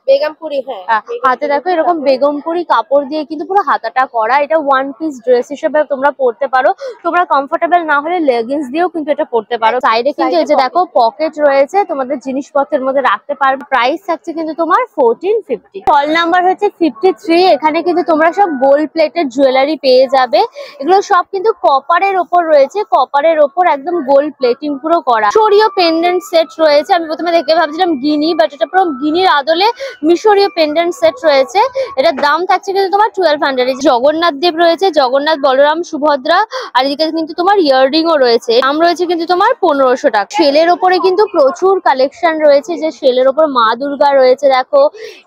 হ্যাঁ হাতে দেখো এরকম বেগমপুরি কাপড় দিয়ে কিন্তু পুরো হাতাটা করা। এটা ওয়ান পিস ড্রেস হিসেবে তোমরা পরতে পারো। তোমরা কমফোর্টেবল না হলে লেগিংস দিয়েও কিন্তু এটা পরতে পারো। সাইডে কিন্তু এই যে দেখো পকেট রয়েছে, তোমাদের জিনিসপত্রের মধ্যে রাখতে পারবে। প্রাইস থাকছে কিন্তু তোমার 1450। কল নাম্বার হচ্ছে 53। এখানে কিন্তু তোমরা সব গোল্ড প্লেটেড জুয়েলারি পেয়ে যাবে। এগুলো সব কিন্তু কপারের ওপর রয়েছে, কপারের ওপর একদম গোল্ড প্লেটিং পুরো করা। মিশরীয় পেন্ডেন্ট সেট রয়েছে। আমি প্রথমে দেখে ভাবছিলাম গিনি, বাট এটা পুরো গিনির আদলে মিশরীয় পেন্ডেন্ট সেট রয়েছে। এটার দাম থাকছে কিন্তু তোমার 1200। জগন্নাথ দেব রয়েছে, জগন্নাথ, বলরাম, সুভদ্রা, আর এদিকে কিন্তু তোমার ইয়াররিং ও রয়েছে। দাম রয়েছে কিন্তু তোমার 1500 টাকা। শেলের ওপরে কিন্তু প্রচুর কালেকশন রয়েছে, যে শেলের ওপর মা দুর্গা রয়েছে দেখো।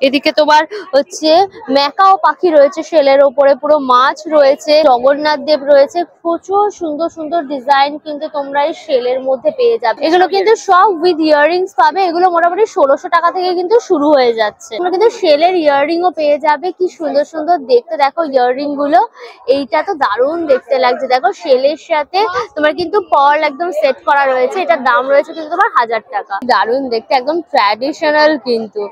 এদিকে তোমার হচ্ছে ম্যাকাও পাখি রয়েছে শেলের ওপরে, পুরো মাছ রয়েছে, জগন্নাথ দেব রয়েছে। প্রচুর সুন্দর সুন্দর ডিজাইন কিন্তু তোমরা এই শেলের মধ্যে পেয়ে যাবে। এগুলো কিন্তু সব উইথ ইয়াররিংস পাবে। এগুলো মোটামুটি 1600 টাকা থেকে কিন্তু শুরু হয়ে যাচ্ছে। তোমরা কিন্তু শেলের ইয়াররিং ও পেয়ে যাবে। কি সুন্দর সুন্দর দেখতে দেখো ইয়াররিং গুলো। এইটা তো দারুণ দেখতে লাগছে দেখো, শেলের সাথে তোমার কিন্তু পার্ল একদম সেট করা রয়েছে। এটার দাম রয়েছে কিন্তু তোমার 1000 টাকা। দারুণ দেখতে, একদম ট্র্যাডিশনাল কিন্তু।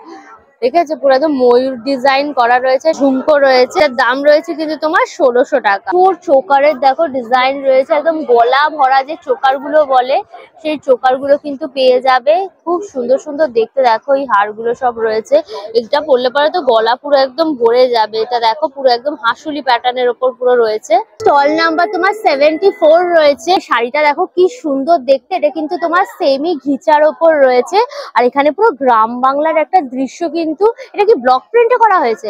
দেখেছো পুরো একদম ময়ূর ডিজাইন করা রয়েছে, ঝুমকো রয়েছে। দাম রয়েছে কিন্তু তোমার 1600 টাকা। পুরো চোকারের দেখো ডিজাইন রয়েছে, একদম গলা ভরা যে চোকার গুলো বলে সেই চোকার গুলো কিন্তু পেয়ে যাবে। খুব সুন্দর সুন্দর দেখতে দেখো এই হার গুলো সব রয়েছে। এটা পরলে পরে তো গলা পুরো একদম ভরে যাবে। এটা দেখো পুরো একদম হাসুলি প্যাটার্নের ওপর পুরো রয়েছে। স্টল নাম্বার তোমার 74 রয়েছে। শাড়িটা দেখো কি সুন্দর দেখতে। এটা কিন্তু তোমার সেমি ঘিচার ওপর রয়েছে। আর এখানে পুরো গ্রাম বাংলার একটা দৃশ্য কিন্তু, এটা কি ব্লক প্রিন্টে করা হয়েছে?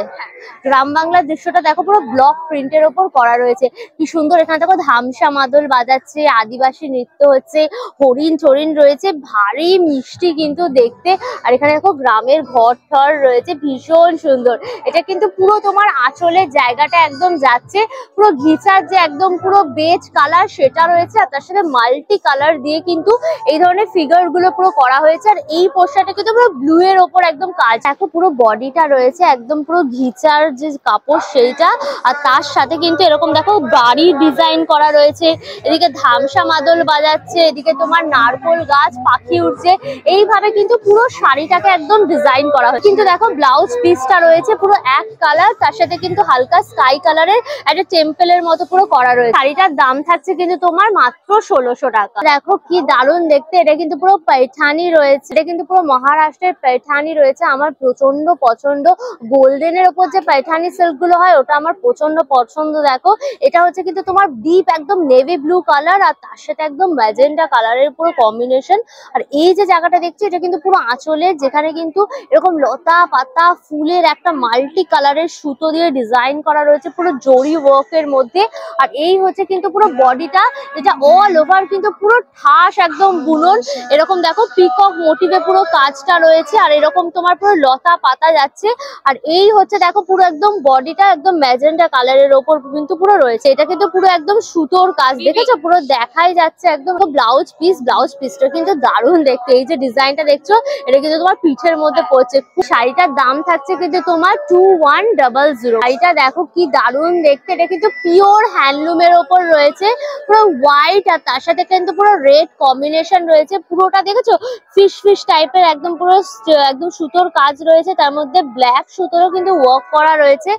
গ্রাম বাংলার দৃশ্যটা দেখো পুরো ব্লক প্রিন্টের ওপর করা রয়েছে। কি সুন্দর। এখানে দেখো ধামসা মাদল বাজাচ্ছে, আদিবাসী নৃত্য হচ্ছে, হরিণ চরিণ রয়েছে, ভারী মিষ্টি কিন্তু দেখতে। আর এখানে দেখো গ্রামের ঘর ঠর রয়েছে, ভীষণ সুন্দর। এটা কিন্তু পুরো তোমার আঁচলের জায়গাটা একদম যাচ্ছে পুরো ঘিচার যে একদম পুরো বেজ কালার সেটা রয়েছে। আর তার সাথে মাল্টি কালার দিয়ে কিন্তু এই ধরনের ফিগার গুলো পুরো করা হয়েছে। আর এই পোশাকটা কিন্তু পুরো ব্লু এর ওপর একদম কাজ। দেখো পুরো বডিটা রয়েছে একদম পুরো ঘিচার যে কাপড় সেইটা। আর তার সাথে কিন্তু এরকম দেখো বাড়ি ডিজাইন করা রয়েছে। এদিকে ধামসা মাদল বাজাচ্ছে, এদিকে তোমার নারকোল গাছ, পাখি উঠছে। এইভাবে কিন্তু পুরো শাড়িটাকে একদম ডিজাইন করা হয়েছে। কিন্তু দেখো ব্লাউজ পিসটা রয়েছে পুরো এক কালার, তার সাথে কিন্তু হালকা স্কাই কালারের একটা টেম্পলের মতো পুরো করা রয়েছে। শাড়িটার দাম থাকছে কিন্তু তোমার মাত্র 1600 টাকা। দেখো কি দারুণ দেখতে। এটা কিন্তু পুরো पैठानी রয়েছে। এটা কিন্তু পুরো মহারাষ্ট্রের पैठानी রয়েছে। আমার প্রচন্ড পছন্দ। গোল্ডেনের ওপর যে पैठानी সিল্ক গুলো হয় ওটা আমার প্রচন্ড পছন্দ। দেখো এটা হচ্ছে কিন্তু তোমার ডিপ একদম নেভি ব্লু কালার, আর তার সাথে একদম ম্যাজেন্টা কালারের পুরো কম্বিনেশন। আর এই যে জায়গাটা দেখছি এটা কিন্তু পুরো আঁচলের, যেখানে কিন্তু এরকম লতা পাতা ফুলের একটা মাল্টি কালারের সুতো দিয়ে ডিজাইন করা রয়েছে পুরো জরি ওয়ার্কের মধ্যে। আর এই হচ্ছে কিন্তু পুরো বডিটা, যেটা অল ওভার কিন্তু পুরো ঠাস একদম বুনন। এরকম দেখো পিকক মোটিভে পুরো কাজটা রয়েছে। আর এরকম তোমার পুরো লতা পাতা যাচ্ছে। আর এই হচ্ছে দেখো পুরো একদম বডিটা একদম ম্যাজেন্টা কালারের ওপর কিন্তু পুরো রয়েছে। এটা কিন্তু পুরো একদম সুতোর কাজ, দেখেছো পুরো দেখাই যাচ্ছে একদম। ব্লাউজ পিসটা কিন্তু দারুণ দেখতে। এই যে ডিজাইনটা দেখছো এটা কিন্তু তোমার পিঠের মধ্যে পড়ছে। শাড়িটার দাম থাকছে কিন্তু তোমার 2100। শাড়িটা দেখো কি দারুণ দেখতে। এটা কিন্তু পিওর হ্যান্ডলুমের ওপর রয়েছে, পুরো হোয়াইট আর তার সাথে কিন্তু পুরো রেড কম্বিনেশন রয়েছে। পুরোটা দেখেছো ফিশ টাইপের একদম পুরো একদম সুতোর কাজ রয়েছে, তার মধ্যে ব্ল্যাক সুতোরও কিন্তু ওয়ার্ক করা রয়েছে।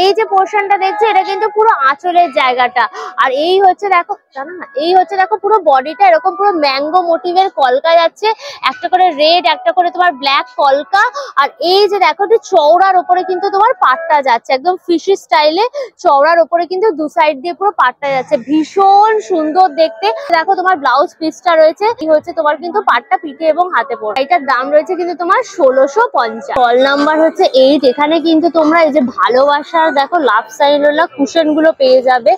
এই যে পোর্শনটা দেখছো এটা কিন্তু পুরো আঁচলের জায়গাটা। আর এই হচ্ছে দেখো, জানো না, এই হচ্ছে দেখো পুরো বডিটা এরকম পুরো ম্যাঙ্গো মোটিভের কলকা যাচ্ছে, একটা করে রেড একটা করে তোমার ব্ল্যাক কলকা। আর এই যে দেখো একটু চওড়ার ওপরে কিন্তু তোমার পাটটা যাচ্ছে একদম ফিশি স্টাইলে, চওড়ার ওপরে কিন্তু দু সাইড দিয়ে পুরো পাটটা যাচ্ছে, ভীষণ সুন্দর দেখতে। দেখো তোমার ব্লাউজ পিসটা রয়েছে, এই হচ্ছে তোমার কিন্তু পাটটা পিঠে এবং হাতে পড়ে। এটার দাম রয়েছে কিন্তু তোমার 1650। কল নাম্বার হচ্ছে 8। এখানে কিন্তু তোমরা এই যে ভালোবাসার দেখো লাভ সাইন ওলা কুশন গুলো পেয়ে যাবে।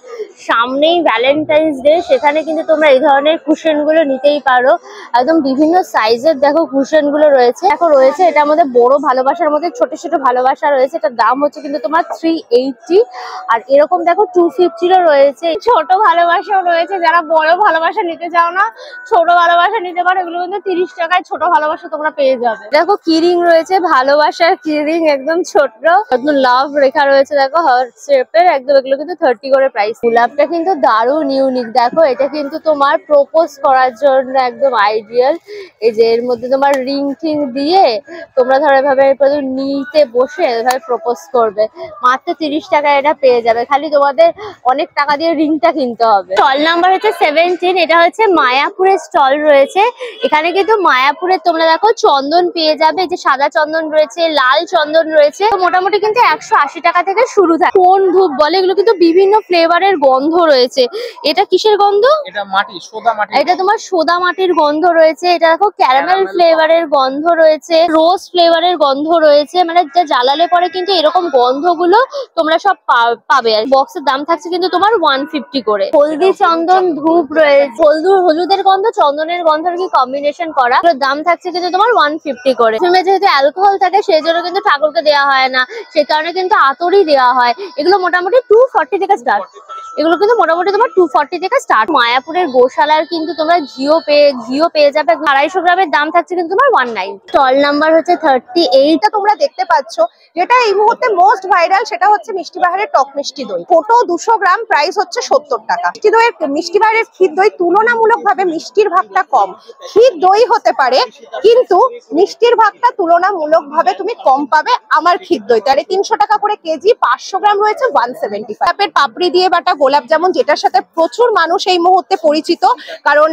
সামনেই ভ্যালেন্টাইন্স ডে, সেখানে কিন্তু তোমরা এই ধরনের কুশন গুলো নিতেই পারো। একদম বিভিন্ন সাইজের দেখো কুশন গুলো রয়েছে। দেখো রয়েছে এটার মধ্যে বড় ভালোবাসার মধ্যে ছোট ছোট ভালোবাসা রয়েছে। এটার দাম হচ্ছে কিন্তু তোমার 380। আর এরকম দেখো 250 রয়েছে। ছোট ভালোবাসাও রয়েছে, যারা বড় ভালোবাসা নিতে চাও না ছোট ভালোবাসা নিতে পারো। এগুলো কিন্তু 30 টাকায় ছোট ভালোবাসা তোমরা পেয়ে যাবে। দেখো কিরিং রয়েছে, ভালো ভালোবাসার কিরিং একদম ছোট, একদম লাভ রেখা রয়েছে দেখো হার্ট শেপের একদম। এগুলো কিন্তু 30 করে প্রাইস। গোলাপটা কিন্তু দারুণ ইউনিক, দেখো এটা কিন্তু তোমার প্রপোজ করার জন্য একদম আইডিয়াল। এই যে এর মধ্যে তোমার রিং টিং দিয়ে তোমরা ধরো এভাবে নিতে বসে এভাবে প্রপোজ করবে, মাত্র 30 টাকায় এটা পেয়ে যাবে। খালি তোমাদের অনেক টাকা দিয়ে রিংটা কিনতে হবে। স্টল নাম্বার হচ্ছে 17। এটা হচ্ছে মায়াপুরের স্টল রয়েছে। এখানে কিন্তু মায়াপুরের তোমরা দেখো চন্দন পেয়ে যাবে, এই যে সাদা চন্দন রয়েছে, লাল চন্দন রয়েছে। মোটামুটি কিন্তু 180 টাকা থেকে শুরু থাকে। কোন ধূপ বলে, এগুলো কিন্তু বিভিন্ন ফ্লেভারের গন্ধ রয়েছে। এটা কিসের গন্ধ? এটা মাটি, সোদা মাটি। এটা তোমার সোদা মাটির গন্ধ রয়েছে। এটা দেখো ক্যারামেল ফ্লেভারের গন্ধ রয়েছে, রোজ ফ্লেভারের গন্ধ রয়েছে। মানে যা জ্বালালে পরে কিন্তু এরকম গন্ধগুলো তোমরা সব পাবে। আর বক্সের দাম থাকছে কিন্তু তোমার 150 করে। হলদি চন্দন ধূপ রয়েছে, হলুদের গন্ধ চন্দনের গন্ধের কি কম্বিনেশন করা, দাম থাকছে কিন্তু তোমার 150 করে। যেহেতু অ্যালকোহল থাকে সেই জন্য কিন্তু ঠাকুরকে দেওয়া হয় না, সেই কারণে কিন্তু আতরই দেওয়া হয়। এগুলো মোটামুটি 240 থেকে স্টার্ট। এগুলো কিন্তু মোটামুটি তোমার 240 থেকে স্টার্ট। মায়াপুরের গোশালার কিন্তু তোমরা ঘিও পেয়ে যাবে। 250 গ্রামের দাম থাকছে কিন্তু তোমার 190। স্টল নাম্বার হচ্ছে 38। তোমরা দেখতে পাচ্ছ যেটা এই মুহূর্তে মোস্ট ভাইরাল, সেটা হচ্ছে মিষ্টি বাহারের টক মিষ্টি দই। ছোট 200 গ্রাম প্রাইস হচ্ছে 70 টাকা। মিষ্টি বাহারের ক্ষীর দই তুলনামূলকভাবে মিষ্টির ভাগটা কম। ক্ষীর দই হতে পারে কিন্তু মিষ্টির ভাগটা তুলনামূলকভাবে তুমি কম পাবে আমার ক্ষীর দই। তাহলে 300 টাকা করে কেজি, 500 গ্রাম রয়েছে 175। গোলাপের পাপড়ি দিয়ে বাটা গোলাপ জামুন, যেটার সাথে প্রচুর মানুষ এই মুহূর্তে পরিচিত, কারণ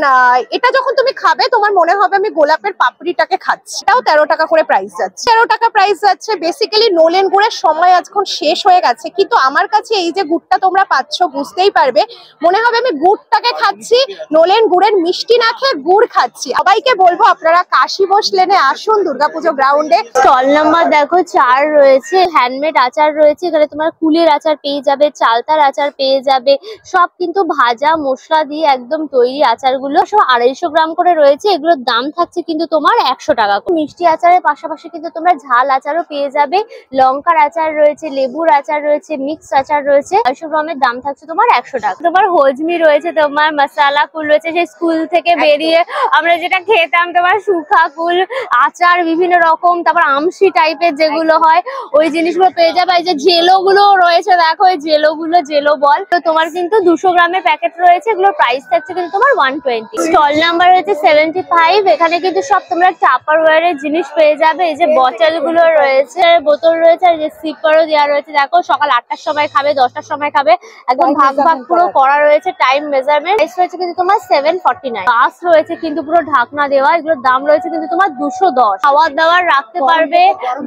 এটা যখন তুমি খাবে তোমার মনে হবে আমি গোলাপের পাপড়িটাকে খাচ্ছি। এটাও 13 টাকা করে প্রাইস যাচ্ছে। 13 টাকা প্রাইস যাচ্ছে। বেসিক্যালি নোলেন গুড়ের সময় এখন শেষ হয়ে গেছে, কিন্তু আমার কাছে এই যে গুড়টা তোমরা পাচ্ছ বুঝতেই পারবে মনে হবে আমি গুড়টাকে খাচ্ছি, নোলেন গুড়ের মিষ্টি না খেয়ে গুড় খাচ্ছি। সবাইকে বলবো আপনারা কাশী বোস লেনে আসুন দুর্গাপুজো গ্রাউন্ডে। স্টল নাম্বার দেখো 4 রয়েছে। হ্যান্ডমেড আচার রয়েছে, এখানে তোমার কুলের আচার পেয়ে যাবে, চালতার আচার পেয়ে যাবে। সব কিন্তু ভাজা মশলা দিয়ে একদম তৈরি আচারগুলো, সব 250 গ্রাম করে রয়েছে। এগুলোর দাম থাকছে কিন্তু তোমার 100 টাকা। মিষ্টি আচারের পাশাপাশি কিন্তু তোমরা ঝাল আচারও পেয়ে যাবে, লঙ্কার আচার রয়েছে, লেবুর আচার রয়েছে, মিক্স আচার রয়েছে। 250 গ্রামের দাম থাকছে তোমার 100 টাকা। তোমার হজমি রয়েছে, তোমার মশালা কুল রয়েছে, সেই স্কুল থেকে বেরিয়ে আমরা যেটা খেতাম, তোমার শুখা কুল আচার বিভিন্ন রকম, তারপর আমশি টাইপের যেগুলো হয় ওই জিনিসগুলো পেয়ে যাবে। এই যে জেলো গুলো রয়েছে দেখো, এই জেলো বল, তো তোমার কিন্তু 200 গ্রামের প্যাকেট রয়েছে। এগুলোর প্রাইস থাকছে কিন্তু তোমার 120। স্টল নাম্বার হচ্ছে 75। এখানে কিন্তু সব তোমরা টাপারওয়্যারের জিনিস পেয়ে যাবে। এই যে বটল গুলো রয়েছে, বোতল রয়েছে, আর যে সিপারও দেওয়া রয়েছে। দেখো সকাল 8টার সময় খাবে, 10টার সময় খাবে, একদম ভাগ পুরো করা রয়েছে, টাইম মেজারমেন্ট। প্রাইস রয়েছে কিন্তু তোমার 749। গ্লাস রয়েছে কিন্তু পুরো ঢাকনা দেওয়া, এগুলোর দাম রয়েছে কিন্তু তোমার 210। খাওয়ার দাওয়ার রাখতে পারবে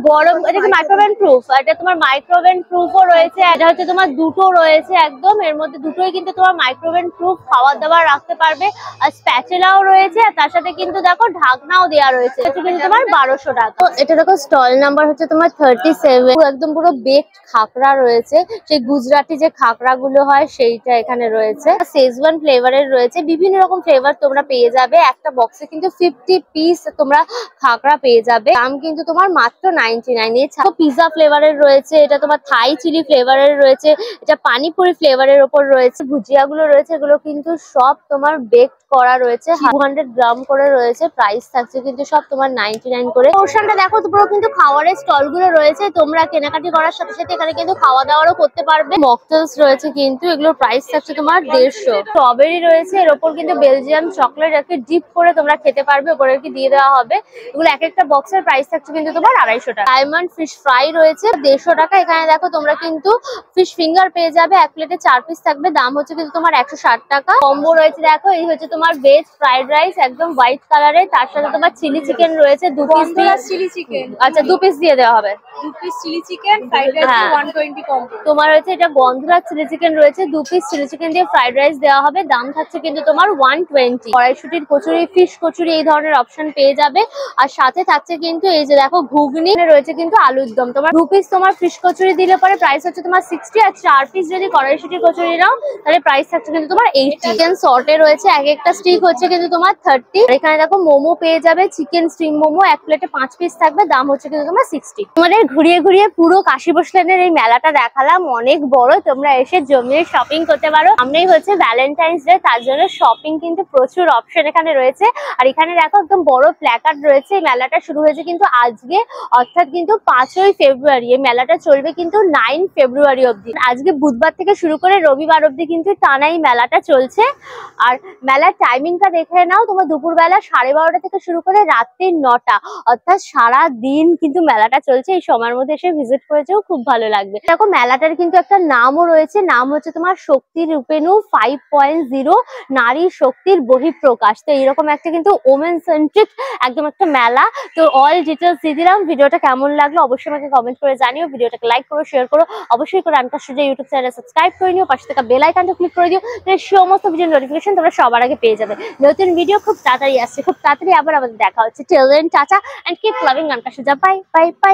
গরম। এটা কি মাইক্রোওভেন প্রুফ, এটা তোমার মাইক্রোওভেন প্রুফও রয়েছে। এটা হচ্ছে তোমার দুটো রয়েছে একদম, এর মধ্যে দুটোই কিন্তু তোমার মাইক্রোওভেন প্রুফ, খাওয়ার দাওয়ার রাখতে পারবে। আর স্প্যাচুলাও রয়েছে, আর তার সাথে কিন্তু দেখো ঢাকনাও দেওয়া রয়েছে। এটা কিন্তু তোমার 1200 টাকা। এটা দেখো স্টল নাম্বার হচ্ছে তোমার 37। একদম পুরো বেকড খাকরা রয়েছে, সেই গুজরাটি যে খাকরা গুলো হয় সেইটা এখানে রয়েছে। শেজওয়ান ফ্লেভারের রয়েছে, বিভিন্ন রকম ফ্লেভার তোমরা পেয়ে যাবে। একটা বক্সে কিন্তু 50 পিস তোমরা খাকরা পেয়ে যাবে। দাম কিন্তু তোমার মাত্র 99। এছাড়াও পিজা ফ্লেভারের রয়েছে, এটা তোমার থাই চিলি ফ্লেভারের রয়েছে, এটা পানিপুরি ফ্লেভারের ওপর রয়েছে। ভুজিয়া গুলো রয়েছে, এগুলো কিন্তু সব তোমার বেকড করা রয়েছে, 200 গ্রাম করে রয়েছে। প্রাইস থাকছে কিন্তু সব তোমার 99 করে। পোর্শনটা দেখো পুরো কিন্তু খাবারের স্টল গুলো রয়েছে, তোমরা কেনাকাটি করার সাথে সাথে এখানে কিন্তু খাওয়া দাওয়ারও করতে পারবে। মকটেলস রয়েছে কিন্তু, এগুলোর প্রাইস থাকছে তোমার 150। স্ট্রবেরি রয়েছে, এর ওপর কিন্তু বেলজিয়াম চকলেট একটু ডিপ করে তোমরা খেতে পারবে, ওপরে কি দিয়ে দেওয়া হবে। এগুলো এক একটা বক্সের প্রাইস থাকছে কিন্তু তোমার 250 টাকা। ডায়মন্ড ফিশ ফ্রাই রয়েছে 150 টাকা। এখানে দেখো তোমরা কিন্তু ফিশ ফিঙ্গার পেয়ে যাবে, এক প্লেটে 4 পিস থাকবে, দাম হচ্ছে কিন্তু তোমার 160 টাকা। কম্বো রয়েছে দেখো, এই হচ্ছে তোমার ভেজ ফ্রাইড রাইস একদম হোয়াইট কালারের, তার সাথে তোমার চিলি চিকেন রয়েছে 2 পিস দিয়ে। চিলি চিকেন, আচ্ছা 2 পিস দিয়ে দেওয়া হবে। 2 piece chilli chicken, fried rice 120 combo. তোমার হচ্ছে এটা গন্ধরাজ চিলি চিকেন রয়েছে, 2 পিস চিলি চিকেন দিয়ে ফ্রাইড রাইস দেওয়া হবে, দাম থাকছে কিন্তু তোমার 120। কড়াইশুটির কচুরি, ফিশ কচুরি এই ধরনের অপশন পেয়ে যাবে। আর সাথে থাকছে কিন্তু এই যে দেখো ঘুগনি রয়েছে কিন্তু আলুর দম। তোমার 2 পিস তোমার ফিশ কচুরি দিলে পরে প্রাইস হচ্ছে তোমার 60, আর 4 পিস যদি কড়াইশুটির কচুরি খিচুড়ি নাও তাহলে প্রাইস থাকছে কিন্তু তোমার 80। চিকেন শর্টে রয়েছে, এক একটা স্টিক হচ্ছে কিন্তু তোমার 30। এখানে দেখো মোমো পেয়ে যাবে, চিকেন স্টিম মোমো 1 প্লেটে 5 পিস থাকবে, দাম হচ্ছে কিন্তু তোমার 60। তোমাদের ঘুরিয়ে ঘুরিয়ে পুরো কাশী বসলেনের এই মেলাটা দেখালাম, অনেক বড়, তোমরা এসে জমিয়ে শপিং করতে পারো। সামনেই হচ্ছে ভ্যালেন্টাইন্স ডে, তার জন্য শপিং কিন্তু প্রচুর অপশন এখানে রয়েছে। আর এখানে দেখো একদম বড় প্ল্যাকার্ড রয়েছে। এই মেলাটা শুরু হয়েছে কিন্তু আজকে, অর্থাৎ কিন্তু 5ই ফেব্রুয়ারি। এই মেলাটা চলবে কিন্তু 9 ফেব্রুয়ারি অবধি। আজকে বুধবার থেকে শুরু করে রবিবার অবধি কিন্তু টানাই মেলাটা চলছে। আর মেলার টাইমিংটা দেখে নাও, তোমার দুপুরবেলা 12:30 থেকে শুরু করে রাত্রি 9টা, অর্থাৎ সারা দিন কিন্তু মেলাটা চলছে। এই সময়ের মধ্যে এসে ভিজিট করেছেও খুব ভালো লাগবে। দেখো মেলাটার কিন্তু একটা নামও রয়েছে, নাম হচ্ছে তোমার শক্তি রূপেণু 5.0, নারী শক্তির বহিঃপ্রকাশ। তো এইরকম একটা কিন্তু ওমেন সেন্ট্রিক একদম একটা মেলা। তো অল ডিটেলস দিয়ে দিলাম। ভিডিওটা কেমন লাগলো অবশ্যই আমাকে কমেন্ট করে জানিও। ভিডিওটাকে লাইক করো, শেয়ার করো, অবশ্যই করে আনকার স্টুডিও ইউটিউব চ্যানেল সাবস্ক্রাইব করে নিও, পাশে থাকা বেল আইকনটা ক্লিক করে দিও, সমস্ত ভিডিও নোটিফিকেশন তোমরা সবার আগে পেয়ে যাবে। নতুন ভিডিও খুব তাড়াতাড়ি আসছে, খুব তাড়াতাড়ি আবার আমাদের দেখা হচ্ছে। Till then tata and keep loving আনকার স্টুডিও। Bye bye by.